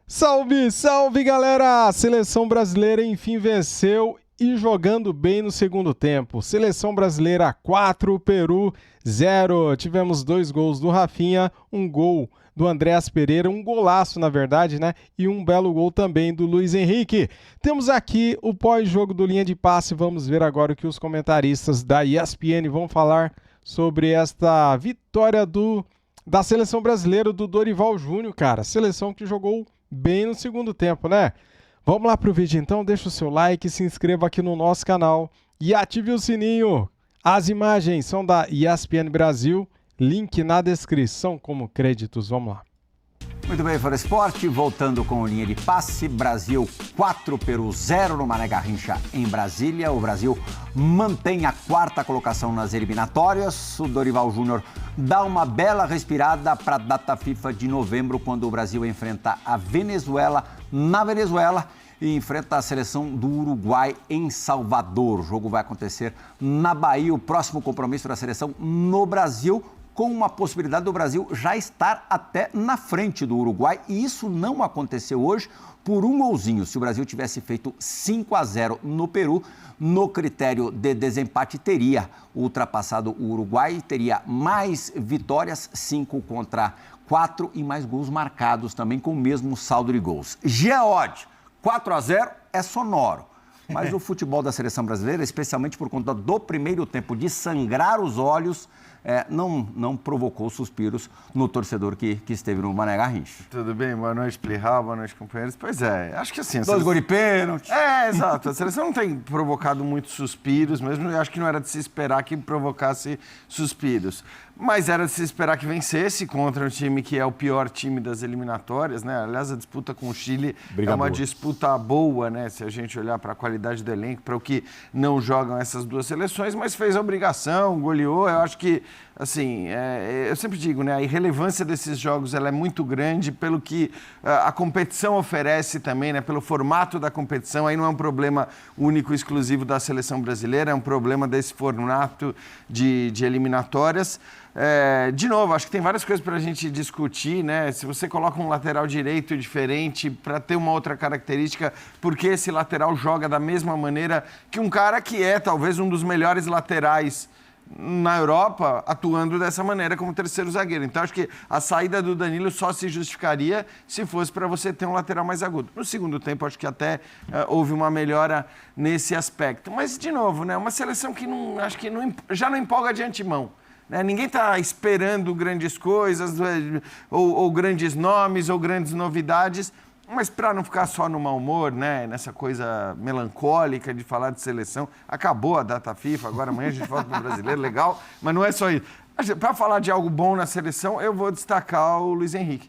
Salve, salve galera! A seleção brasileira enfim venceu e jogando bem no segundo tempo. Seleção brasileira 4, Peru 0. Tivemos 2 gols do Rafinha, um gol do Andréas Pereira, um golaço na verdade, né? E um belo gol também do Luiz Henrique. Temos aqui o pós-jogo do Linha de Passe. Vamos ver agora o que os comentaristas da ESPN vão falar sobre esta vitória da seleção brasileira do Dorival Júnior, cara. Seleção que jogou bem no segundo tempo, né? Vamos lá pro vídeo então, deixa o seu like, se inscreva aqui no nosso canal e ative o sininho. As imagens são da ESPN Brasil, link na descrição como créditos, vamos lá. Muito bem, Fora Esporte, voltando com o Linha de Passe, Brasil 4, Peru 0 no Mané Garrincha em Brasília. O Brasil mantém a 4ª colocação nas eliminatórias. O Dorival Júnior dá uma bela respirada para a data FIFA de novembro, quando o Brasil enfrenta a Venezuela na Venezuela e enfrenta a seleção do Uruguai em Salvador. O jogo vai acontecer na Bahia, o próximo compromisso da seleção no Brasil, com uma possibilidade do Brasil já estar até na frente do Uruguai, e isso não aconteceu hoje por um golzinho. Se o Brasil tivesse feito 5-0 no Peru, no critério de desempate teria ultrapassado o Uruguai, teria mais vitórias, 5-4 e mais gols marcados também com o mesmo saldo de gols. Geode, 4-0 é sonoro. Mas o futebol da seleção brasileira, especialmente por conta do primeiro tempo de sangrar os olhos, não provocou suspiros no torcedor que esteve no Mané Garrincha. Tudo bem? Boa noite, Plihal, boa noite, companheiros. Pois é, acho que assim... 2 gols de pênalti. Exato. A seleção não tem provocado muitos suspiros, mesmo eu acho que não era de se esperar que provocasse suspiros. Mas era de se esperar que vencesse contra um time que é o pior time das eliminatórias, né? Aliás, a disputa com o Chile é uma disputa boa, né? Se a gente olhar para a qualidade do elenco, para o que não jogam essas duas seleções, mas fez a obrigação, goleou. Eu acho que, assim, eu sempre digo, né? A irrelevância desses jogos ela é muito grande pelo que a competição oferece também, né? Pelo formato da competição. Aí não é um problema único e exclusivo da seleção brasileira, é um problema desse formato de eliminatórias. De novo, acho que tem várias coisas para a gente discutir, né? Se você coloca um lateral direito diferente para ter uma outra característica, por que esse lateral joga da mesma maneira que um cara que é talvez um dos melhores laterais na Europa, atuando dessa maneira como terceiro zagueiro. Então, acho que a saída do Danilo só se justificaria se fosse para você ter um lateral mais agudo. No segundo tempo, acho que até houve uma melhora nesse aspecto. Mas, de novo, né? Uma seleção que já não empolga de antemão. Ninguém está esperando grandes coisas, ou grandes nomes, ou grandes novidades, mas para não ficar só no mau humor, né, nessa coisa melancólica de falar de seleção, acabou a data FIFA, agora amanhã a gente volta para o brasileiro, legal, mas não é só isso. Para falar de algo bom na seleção, eu vou destacar o Luiz Henrique.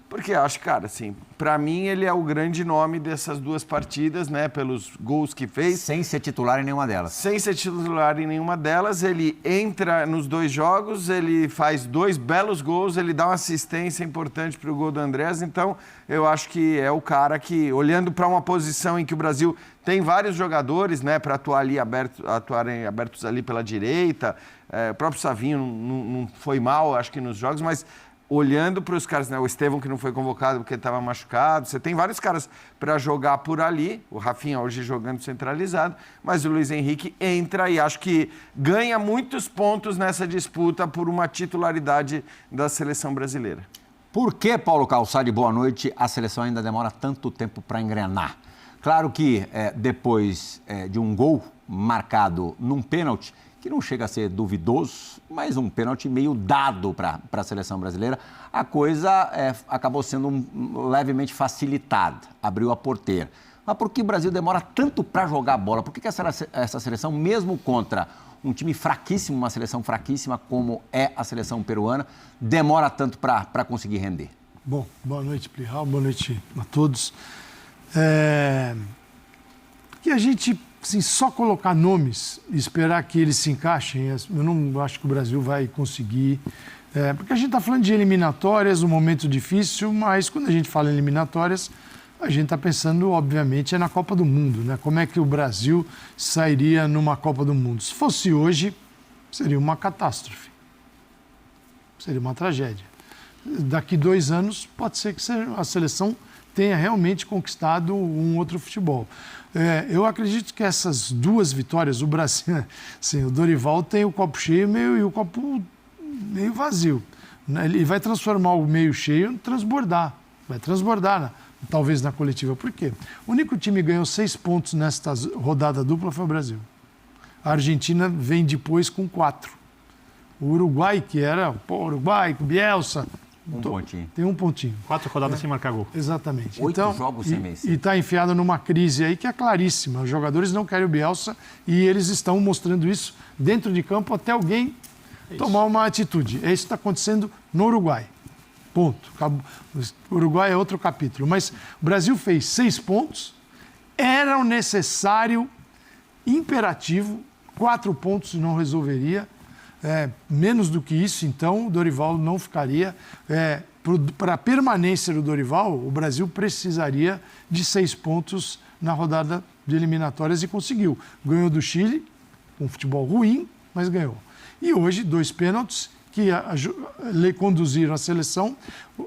Porque acho, cara, assim, para mim ele é o grande nome dessas duas partidas, né, pelos gols que fez. Sem ser titular em nenhuma delas. Sem ser titular em nenhuma delas, ele entra nos 2 jogos, ele faz 2 belos gols, ele dá uma assistência importante para o gol do Andrés, então eu acho que é o cara que, olhando para uma posição em que o Brasil tem vários jogadores, né, para atuarem abertos ali pela direita, o próprio Savinho não foi mal, acho que nos jogos, mas... olhando para os caras, né? O Estevão que não foi convocado porque estava machucado, você tem vários caras para jogar por ali, o Rafinha hoje jogando centralizado, mas o Luiz Henrique entra e acho que ganha muitos pontos nessa disputa por uma titularidade da seleção brasileira. Por que, Paulo Calçade, boa noite, a seleção ainda demora tanto tempo para engrenar? Claro que depois de um gol marcado num pênalti, que não chega a ser duvidoso, mas um pênalti meio dado para a seleção brasileira, a coisa acabou sendo levemente facilitada, abriu a porteira. Mas por que o Brasil demora tanto para jogar bola? Por que essa seleção, mesmo contra um time fraquíssimo, uma seleção fraquíssima como é a seleção peruana, demora tanto para conseguir render? Bom, boa noite, Plihal, boa noite a todos. Que a gente... assim, só colocar nomes e esperar que eles se encaixem, eu não acho que o Brasil vai conseguir. Porque a gente está falando de eliminatórias, um momento difícil, mas quando a gente fala em eliminatórias, a gente está pensando, obviamente, na Copa do Mundo, né? Como é que o Brasil sairia numa Copa do Mundo? Se fosse hoje, seria uma catástrofe. Seria uma tragédia. Daqui 2 anos, pode ser que a seleção tenha realmente conquistado um outro futebol. Eu acredito que essas duas vitórias, o Brasil, assim, o Dorival tem o copo cheio e o copo meio vazio. Ele vai transformar o meio cheio em transbordar. Vai transbordar, talvez na coletiva. Por quê? O único time que ganhou 6 pontos nesta rodada dupla foi o Brasil. A Argentina vem depois com 4. O Uruguai, que era Uruguai, com Bielsa... pontinho. Tem 1 pontinho. 4 rodadas sem marcar gol. Exatamente. 8 jogos sem vencer. E está enfiado numa crise aí que é claríssima. Os jogadores não querem o Bielsa e eles estão mostrando isso dentro de campo até alguém tomar uma atitude. É isso que está acontecendo no Uruguai. Ponto. O Uruguai é outro capítulo. Mas o Brasil fez 6 pontos. Era o necessário, imperativo. 4 pontos não resolveria. Menos do que isso, então, o Dorival não ficaria. Para a permanência do Dorival, o Brasil precisaria de 6 pontos na rodada de eliminatórias e conseguiu. Ganhou do Chile, com um futebol ruim, mas ganhou. E hoje, 2 pênaltis que conduziram a seleção.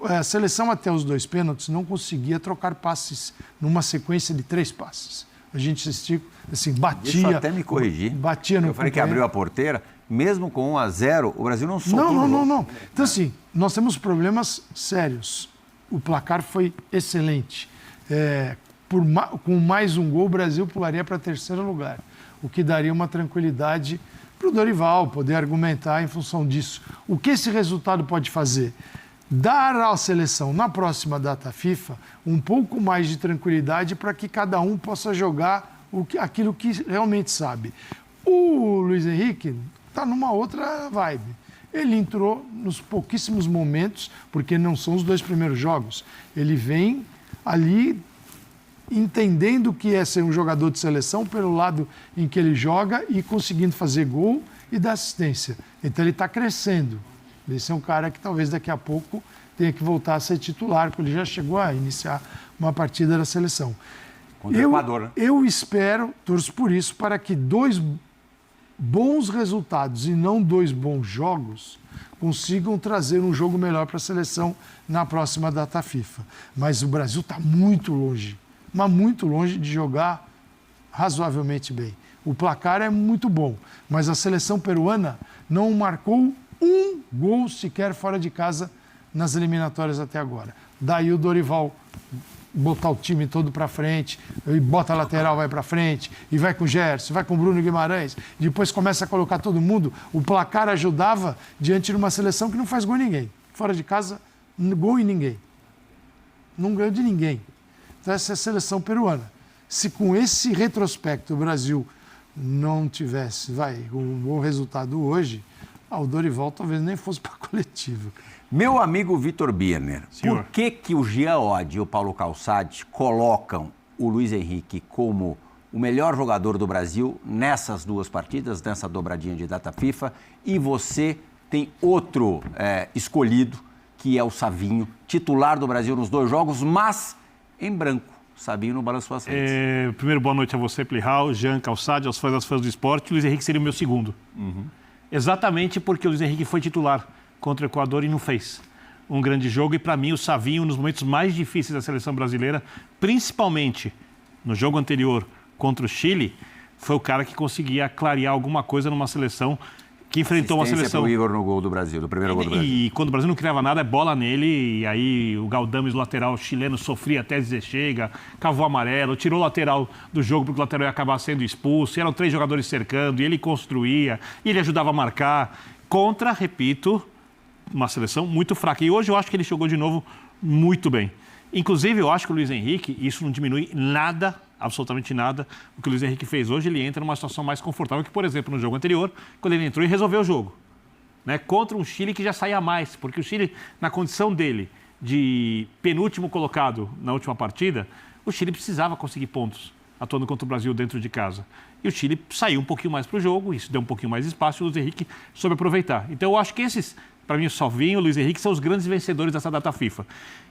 A seleção, até os 2 pênaltis, não conseguia trocar passes numa sequência de 3 passes. A gente assim, batia... Deixa eu até me corrigir. Batia no Eu falei que abriu a porteira. Mesmo com 1-0, o Brasil não soltou. Não. Então, assim, nós temos problemas sérios. O placar foi excelente. Com mais um gol, o Brasil pularia para 3º lugar, o que daria uma tranquilidade para o Dorival poder argumentar em função disso. O que esse resultado pode fazer? Dar à seleção, na próxima data FIFA, um pouco mais de tranquilidade para que cada um possa jogar aquilo que realmente sabe. O Luiz Henrique está numa outra vibe. Ele entrou nos pouquíssimos momentos, porque não são os 2 primeiros jogos. Ele vem ali entendendo o que é ser um jogador de seleção pelo lado em que ele joga e conseguindo fazer gol e dar assistência. Então ele está crescendo. Esse é um cara que talvez daqui a pouco tenha que voltar a ser titular, porque ele já chegou a iniciar uma partida da seleção. Contra o Equador, né? Eu espero, torço por isso, para que 2 bons resultados e não 2 bons jogos consigam trazer um jogo melhor para a seleção na próxima data FIFA. Mas o Brasil está muito longe, mas muito longe de jogar razoavelmente bem. O placar é muito bom, mas a seleção peruana não marcou 1 gol sequer fora de casa nas eliminatórias até agora. Daí o Dorival botar o time todo para frente, e bota a lateral, vai para frente, e vai com o Gerson, vai com o Bruno Guimarães, depois começa a colocar todo mundo. O placar ajudava diante de uma seleção que não faz gol em ninguém. Fora de casa, gol em ninguém. Não ganhou de ninguém. Então essa é a seleção peruana. Se com esse retrospecto o Brasil não tivesse um bom resultado hoje, o Dorival talvez nem fosse para a coletiva. Meu amigo Vitor Birner, por que o Jean Oddi e o Paulo Calçade colocam o Luiz Henrique como o melhor jogador do Brasil nessas 2 partidas, nessa dobradinha de data FIFA, e você tem outro escolhido, que é o Savinho, titular do Brasil nos 2 jogos, mas em branco. Savinho no balanço das redes. Primeiro, boa noite a você, Plihal, Jean, Calçade, aos fãs do esporte. O Luiz Henrique seria o meu segundo. Exatamente porque o Luiz Henrique foi titular contra o Equador e não fez um grande jogo. E, para mim, o Savinho, nos momentos mais difíceis da seleção brasileira, principalmente no jogo anterior contra o Chile, foi o cara que conseguia clarear alguma coisa numa seleção que enfrentou uma seleção... pro Igor no gol do Brasil, do primeiro gol do Brasil. E quando o Brasil não criava nada, é bola nele, e aí o Galdames, o lateral chileno, sofria até dizer chega, cavou amarelo, tirou o lateral do jogo porque o lateral ia acabar sendo expulso, e eram 3 jogadores cercando, e ele construía, e ele ajudava a marcar, contra, repito, uma seleção muito fraca. E hoje eu acho que ele jogou de novo muito bem. Inclusive, eu acho que o Luiz Henrique, isso não diminui nada, absolutamente nada, o que o Luiz Henrique fez hoje. Ele entra numa situação mais confortável que, por exemplo, no jogo anterior, quando ele entrou e resolveu o jogo, né? Contra um Chile que já saía mais, porque o Chile, na condição dele de penúltimo colocado na última partida, o Chile precisava conseguir pontos atuando contra o Brasil dentro de casa. E o Chile saiu um pouquinho mais para o jogo, isso deu um pouquinho mais de espaço e o Luiz Henrique soube aproveitar. Então eu acho que esses, para mim, o Savinho e o Luiz Henrique são os grandes vencedores dessa data FIFA.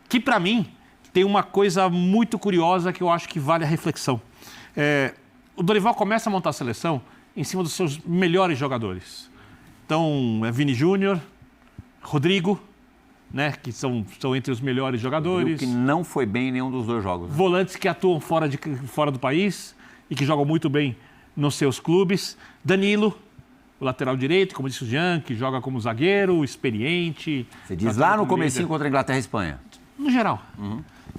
Que, para mim, tem uma coisa muito curiosa que eu acho que vale a reflexão. O Dorival começa a montar a seleção em cima dos seus melhores jogadores. Então, é Vini Júnior, Rodrigo, né? Que são entre os melhores Viu jogadores. que não foi bem em nenhum dos dois jogos. Né? Volantes que atuam fora do país e que jogam muito bem nos seus clubes. Danilo, o lateral direito, como disse o Jean, que joga como zagueiro, experiente. Você diz lá no comecinho contra a Inglaterra e Espanha. No geral.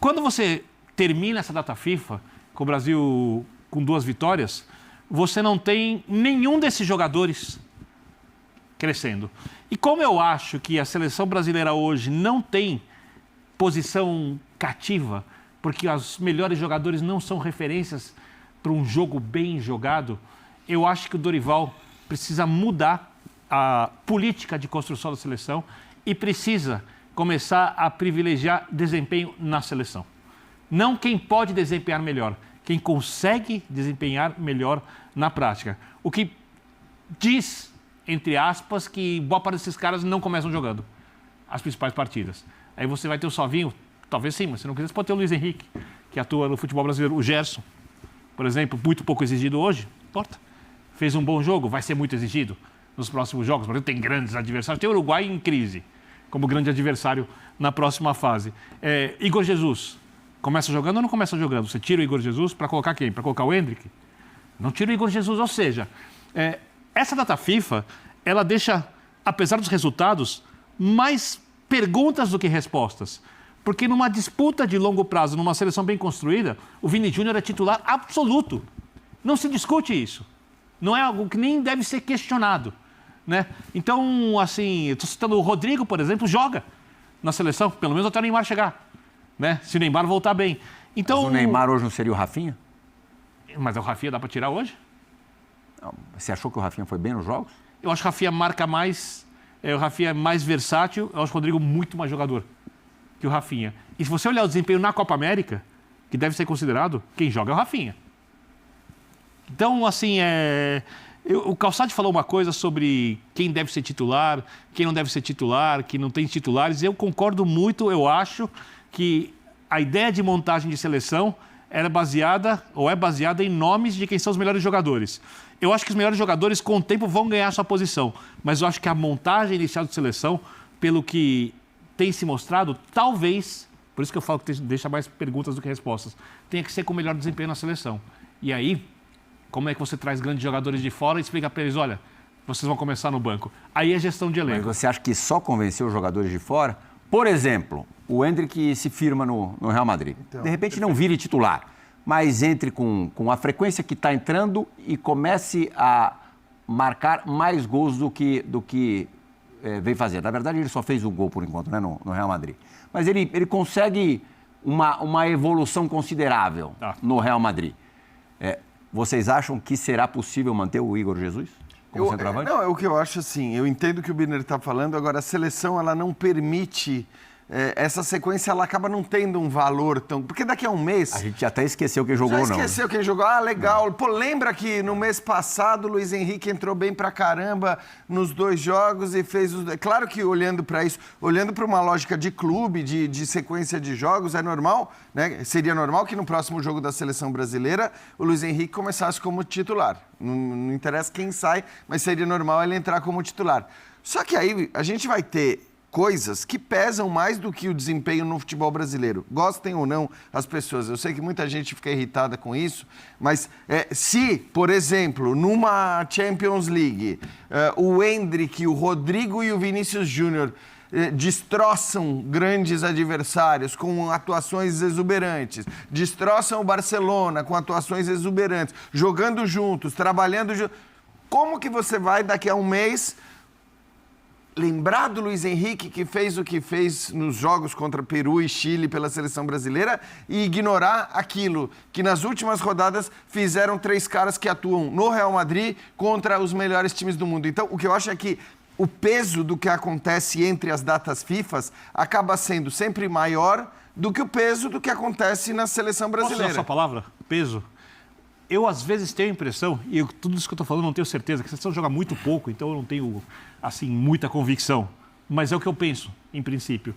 Quando você termina essa data FIFA, com o Brasil com 2 vitórias, você não tem nenhum desses jogadores crescendo. E como eu acho que a seleção brasileira hoje não tem posição cativa, porque os melhores jogadores não são referências para um jogo bem jogado, eu acho que o Dorival precisa mudar a política de construção da seleção e precisa começar a privilegiar desempenho na seleção. Não quem pode desempenhar melhor, quem consegue desempenhar melhor na prática. O que diz, entre aspas, que boa parte desses caras não começam jogando as principais partidas. Aí você vai ter o Salvinho, talvez sim, mas se não quiser, você pode ter o Luiz Henrique, que atua no futebol brasileiro. O Gerson, por exemplo, muito pouco exigido hoje, importa. Fez um bom jogo, vai ser muito exigido nos próximos jogos. O Brasil tem grandes adversários, tem o Uruguai em crise como grande adversário na próxima fase. Igor Jesus, começa jogando ou não começa jogando? Você tira o Igor Jesus para colocar quem? Para colocar o Endrick? Não tira o Igor Jesus, ou seja, essa data FIFA, ela deixa, apesar dos resultados, mais perguntas do que respostas. Porque numa disputa de longo prazo, numa seleção bem construída, o Vini Júnior é titular absoluto. Não se discute isso. Não é algo que nem deve ser questionado, né? Então, assim, eu estou citando o Rodrigo, por exemplo, joga na seleção, pelo menos até o Neymar chegar, né? Se o Neymar voltar bem. Então, mas o Neymar hoje não seria o Rafinha? Mas o Rafinha dá para tirar hoje? Não, você achou que o Rafinha foi bem nos jogos? Eu acho que o Rafinha marca mais, o Rafinha é mais versátil, eu acho o Rodrigo muito mais jogador que o Rafinha. E se você olhar o desempenho na Copa América, que deve ser considerado, quem joga é o Rafinha. Então, assim, o Calçade falou uma coisa sobre quem deve ser titular, quem não deve ser titular, que não tem titulares. Eu concordo muito, eu acho que a ideia de montagem de seleção era baseada, ou é baseada em nomes de quem são os melhores jogadores. Eu acho que os melhores jogadores, com o tempo, vão ganhar sua posição. Mas eu acho que a montagem inicial de seleção, pelo que tem se mostrado, talvez, por isso que eu falo que deixa mais perguntas do que respostas, tenha que ser com o melhor desempenho na seleção. E aí, como é que você traz grandes jogadores de fora e explica para eles, olha, vocês vão começar no banco. Aí é gestão de elenco. Mas você acha que só convenceu os jogadores de fora? Por exemplo, o Endrick se firma no Real Madrid. Então, de repente não vire titular, mas entre com a frequência que está entrando e comece a marcar mais gols do que vem fazer. Na verdade, ele só fez um gol por enquanto, né, no Real Madrid. Mas ele consegue uma evolução considerável no Real Madrid. Vocês acham que será possível manter o Igor Jesus como centroavante? Não, é o que eu acho assim. Eu entendo o que o Birner está falando. Agora, a seleção ela não permite... essa sequência ela acaba não tendo um valor tão... Porque daqui a um mês... A gente até esqueceu quem jogou, não. Já esqueceu quem jogou. Ah, legal. Pô, lembra que no mês passado o Luiz Henrique entrou bem pra caramba nos 2 jogos e fez os... Claro que olhando para isso, olhando para uma lógica de clube, de sequência de jogos, é normal, né? Seria normal que no próximo jogo da seleção brasileira o Luiz Henrique começasse como titular. Não interessa quem sai, mas seria normal ele entrar como titular. Só que aí a gente vai ter coisas que pesam mais do que o desempenho no futebol brasileiro. Gostem ou não as pessoas. Eu sei que muita gente fica irritada com isso, mas se, por exemplo, numa Champions League, o Endrick, o Rodrigo e o Vinícius Júnior destroçam grandes adversários com atuações exuberantes, destroçam o Barcelona com atuações exuberantes, jogando juntos, trabalhando juntos, como que você vai daqui a um mês lembrar do Luiz Henrique, que fez o que fez nos jogos contra Peru e Chile pela seleção brasileira, e ignorar aquilo que nas últimas rodadas fizeram 3 caras que atuam no Real Madrid contra os melhores times do mundo? Então, o que eu acho é que o peso do que acontece entre as datas FIFA acaba sendo sempre maior do que o peso do que acontece na seleção brasileira. Posso usar a sua palavra? Peso? Eu, às vezes, tenho a impressão, e tudo isso que eu estou falando não tenho certeza, que a seleção joga muito pouco, então eu não tenho, assim, muita convicção. Mas é o que eu penso, em princípio.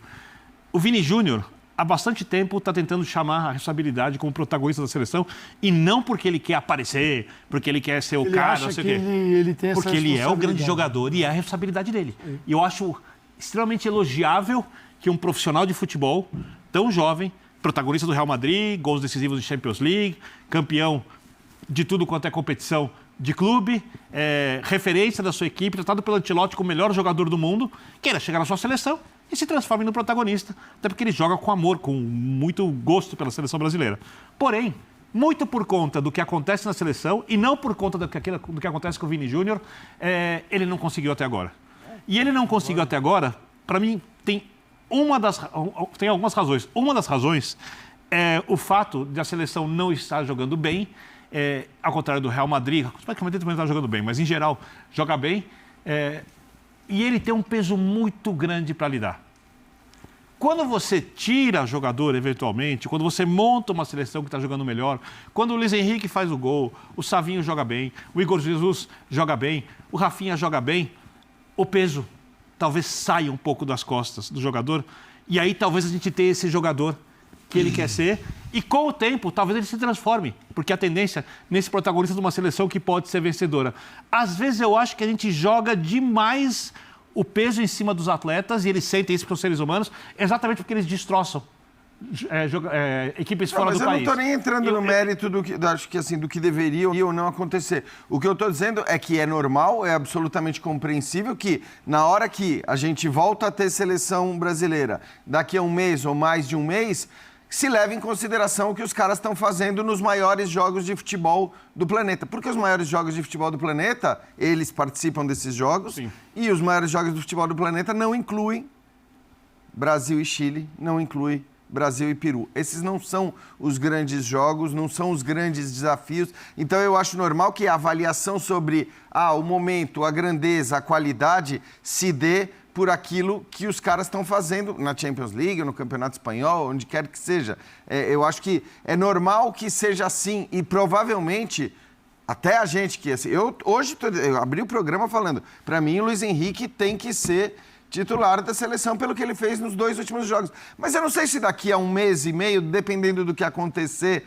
O Vini Júnior, há bastante tempo, está tentando chamar a responsabilidade como protagonista da seleção, e não porque ele quer aparecer, porque ele quer ser o cara, não sei o quê. Ele tem essa porque ele é o grande jogador e é a responsabilidade dele. E eu acho extremamente elogiável que um profissional de futebol tão jovem, protagonista do Real Madrid, gols decisivos de Champions League, campeão de tudo quanto é competição de clube, referência da sua equipe, tratado pelo Ancelotti como o melhor jogador do mundo, queira chegar na sua seleção e se transforme no protagonista, até porque ele joga com amor, com muito gosto pela seleção brasileira. Porém, muito por conta do que acontece na seleção e não por conta do que acontece com o Vini Júnior, ele não conseguiu até agora. E ele não conseguiu até agora, para mim, tem algumas razões. Uma das razões é o fato de a seleção não estar jogando bem, ao contrário do Real Madrid, praticamente também não está jogando bem, mas em geral joga bem, e ele tem um peso muito grande para lidar. Quando você tira jogador, eventualmente, quando você monta uma seleção que está jogando melhor, quando o Luiz Henrique faz o gol, o Savinho joga bem, o Igor Jesus joga bem, o Rafinha joga bem, o peso talvez saia um pouco das costas do jogador, e aí talvez a gente tenha esse jogador que ele quer ser, e com o tempo, talvez ele se transforme, porque a tendência nesse protagonista de uma seleção que pode ser vencedora. Às vezes eu acho que a gente joga demais o peso em cima dos atletas, e eles sentem isso para os seres humanos, exatamente porque eles destroçam equipes fora do país. Mas eu não estou nem entrando no mérito do que deveria ou não acontecer. O que eu estou dizendo é que é normal, é absolutamente compreensível que na hora que a gente volta a ter seleção brasileira, daqui a um mês ou mais de um mês, se leve em consideração o que os caras estão fazendo nos maiores jogos de futebol do planeta. Porque os maiores jogos de futebol do planeta, eles participam desses jogos. Sim. E os maiores jogos do futebol do planeta não incluem Brasil e Chile, não incluem Brasil e Peru. Esses não são os grandes jogos, não são os grandes desafios. Então eu acho normal que a avaliação sobre o momento, a grandeza, a qualidade se dê por aquilo que os caras estão fazendo na Champions League, no Campeonato Espanhol, onde quer que seja. Eu acho que é normal que seja assim e provavelmente até a gente que... Assim, eu abri o programa falando, para mim o Luiz Henrique tem que ser titular da seleção pelo que ele fez nos 2 últimos jogos. Mas eu não sei se daqui a um mês e meio, dependendo do que acontecer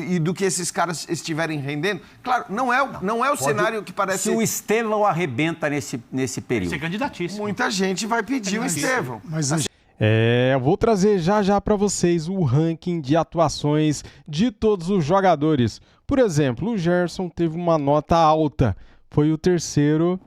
e do que esses caras estiverem rendendo... Claro, não é o cenário que parece... Se o Estevão arrebenta nesse período. Você é candidatíssimo. Muita gente vai pedir o Estevão. Mas eu vou trazer já para vocês o ranking de atuações de todos os jogadores. Por exemplo, o Gerson teve uma nota alta. Foi o terceiro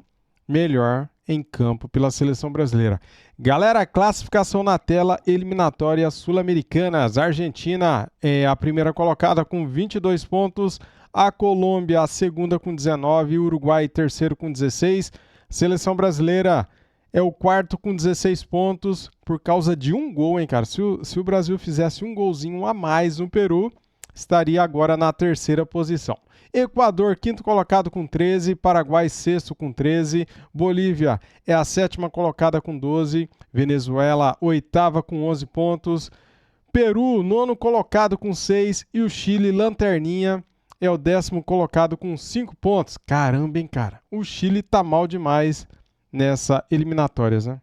melhor em campo pela seleção brasileira. Galera, classificação na tela, eliminatórias sul-americanas. A Argentina é a primeira colocada com 22 pontos, a Colômbia a segunda com 19, o Uruguai terceiro com 16. Seleção brasileira é o quarto com 16 pontos por causa de um gol, hein, cara? Se o Brasil fizesse um golzinho a mais no Peru, estaria agora na terceira posição. Equador, quinto colocado com 13, Paraguai, sexto com 13, Bolívia é a sétima colocada com 12, Venezuela, oitava com 11 pontos, Peru, nono colocado com 6 e o Chile, lanterninha, é o 10º colocado com 5 pontos. Caramba, hein, cara? O Chile tá mal demais nessa eliminatórias, né?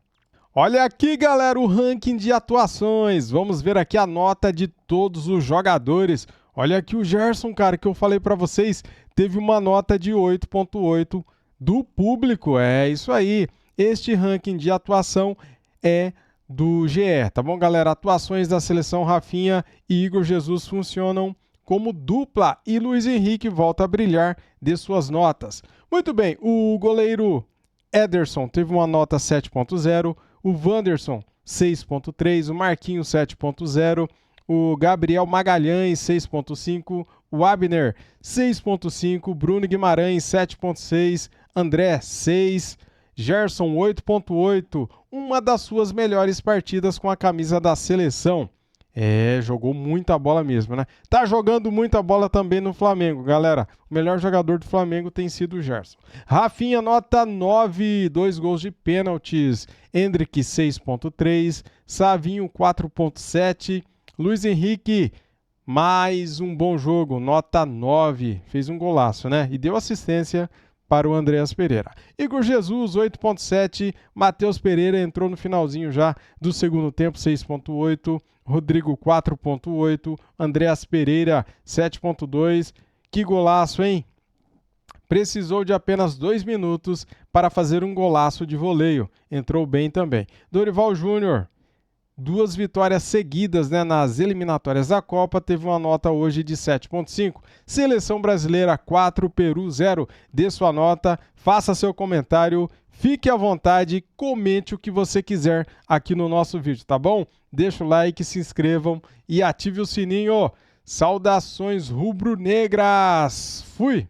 Olha aqui, galera, o ranking de atuações. Vamos ver aqui a nota de todos os jogadores. Olha aqui o Gerson, cara, que eu falei para vocês, teve uma nota de 8.8 do público. É isso aí. Este ranking de atuação é do GE, tá bom, galera? Atuações da seleção Rafinha e Igor Jesus funcionam como dupla e Luiz Henrique volta a brilhar de suas notas. Muito bem, o goleiro Ederson teve uma nota 7.0, o Wanderson 6.3, o Marquinhos 7.0, o Gabriel Magalhães 6.5, o Abner 6.5, Bruno Guimarães 7.6, André 6, Gerson 8.8, uma das suas melhores partidas com a camisa da seleção. Jogou muita bola mesmo, né? Tá jogando muita bola também no Flamengo, galera. O melhor jogador do Flamengo tem sido o Gerson. Rafinha, nota 9, 2 gols de pênaltis. Endrick, 6.3. Savinho, 4.7. Luiz Henrique, mais um bom jogo, nota 9. Fez um golaço, né? E deu assistência para o Andreas Pereira. Igor Jesus, 8.7. Matheus Pereira entrou no finalzinho já do segundo tempo, 6.8. Rodrigo, 4.8. Andreas Pereira, 7.2. Que golaço, hein? Precisou de apenas 2 minutos para fazer um golaço de voleio. Entrou bem também. Dorival Júnior, 2 vitórias seguidas, né, nas eliminatórias da Copa, teve uma nota hoje de 7,5. Seleção brasileira 4, Peru 0. Dê sua nota, faça seu comentário, fique à vontade, comente o que você quiser aqui no nosso vídeo, tá bom? Deixa o like, se inscrevam e ative o sininho. Saudações rubro-negras! Fui!